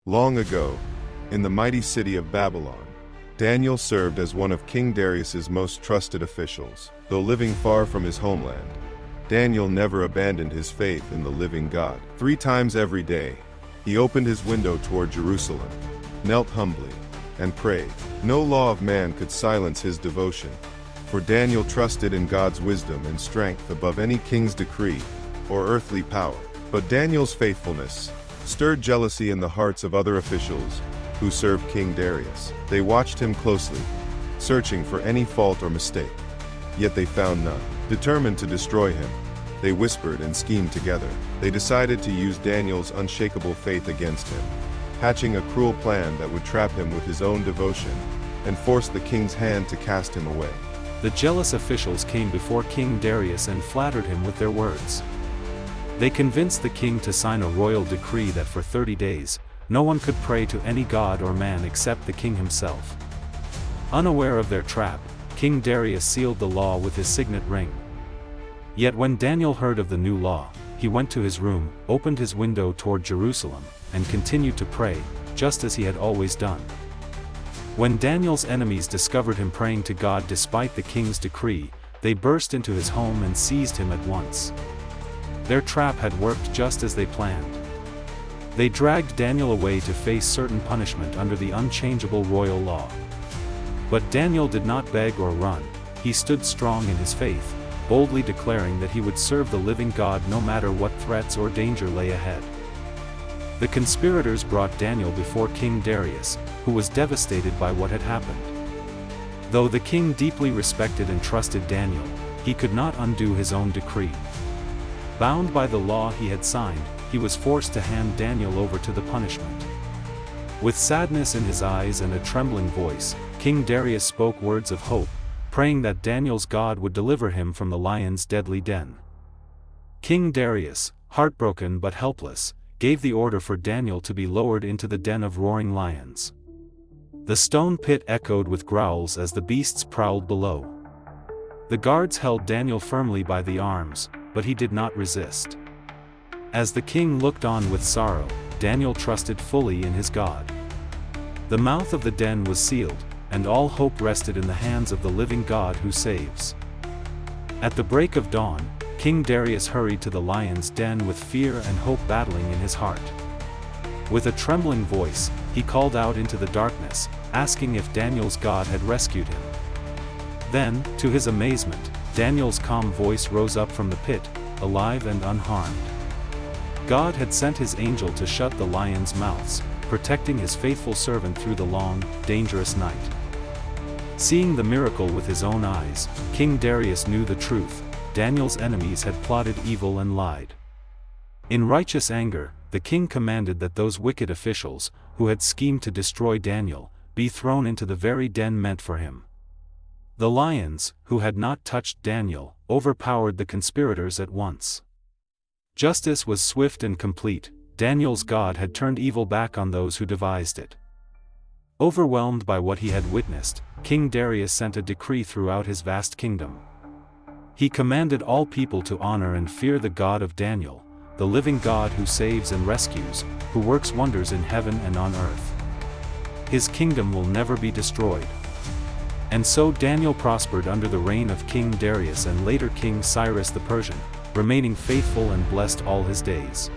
Long ago, in the mighty city of Babylon, Daniel served as one of King Darius's most trusted officials. Though living far from his homeland, Daniel never abandoned his faith in the living God. 3 times every day, he opened his window toward Jerusalem, knelt humbly, and prayed. No law of man could silence his devotion, for Daniel trusted in God's wisdom and strength above any king's decree or earthly power. But Daniel's faithfulness stirred jealousy in the hearts of other officials who served King Darius. They watched him closely, searching for any fault or mistake. Yet they found none. Determined to destroy him, they whispered and schemed together. They decided to use Daniel's unshakable faith against him, hatching a cruel plan that would trap him with his own devotion and force the king's hand to cast him away. The jealous officials came before King Darius and flattered him with their words. They convinced the king to sign a royal decree that for 30 days, no one could pray to any god or man except the king himself. Unaware of their trap, King Darius sealed the law with his signet ring. Yet when Daniel heard of the new law, he went to his room, opened his window toward Jerusalem, and continued to pray, just as he had always done. When Daniel's enemies discovered him praying to God despite the king's decree, they burst into his home and seized him at once. Their trap had worked just as they planned. They dragged Daniel away to face certain punishment under the unchangeable royal law. But Daniel did not beg or run. He stood strong in his faith, boldly declaring that he would serve the living God no matter what threats or danger lay ahead. The conspirators brought Daniel before King Darius, who was devastated by what had happened. Though the king deeply respected and trusted Daniel, he could not undo his own decree. Bound by the law he had signed, he was forced to hand Daniel over to the punishment. With sadness in his eyes and a trembling voice, King Darius spoke words of hope, praying that Daniel's God would deliver him from the lion's deadly den. King Darius, heartbroken but helpless, gave the order for Daniel to be lowered into the den of roaring lions. The stone pit echoed with growls as the beasts prowled below. The guards held Daniel firmly by the arms, but he did not resist. As the king looked on with sorrow, Daniel trusted fully in his God. The mouth of the den was sealed, and all hope rested in the hands of the living God who saves. At the break of dawn, King Darius hurried to the lion's den with fear and hope battling in his heart. With a trembling voice, he called out into the darkness, asking if Daniel's God had rescued him. Then, to his amazement, Daniel's calm voice rose up from the pit, alive and unharmed. God had sent his angel to shut the lions' mouths, protecting his faithful servant through the long, dangerous night. Seeing the miracle with his own eyes, King Darius knew the truth: Daniel's enemies had plotted evil and lied. In righteous anger, the king commanded that those wicked officials, who had schemed to destroy Daniel, be thrown into the very den meant for him. The lions, who had not touched Daniel, overpowered the conspirators at once. Justice was swift and complete. Daniel's God had turned evil back on those who devised it. Overwhelmed by what he had witnessed, King Darius sent a decree throughout his vast kingdom. He commanded all people to honor and fear the God of Daniel, the living God who saves and rescues, who works wonders in heaven and on earth. His kingdom will never be destroyed. And so Daniel prospered under the reign of King Darius and later King Cyrus the Persian, remaining faithful and blessed all his days.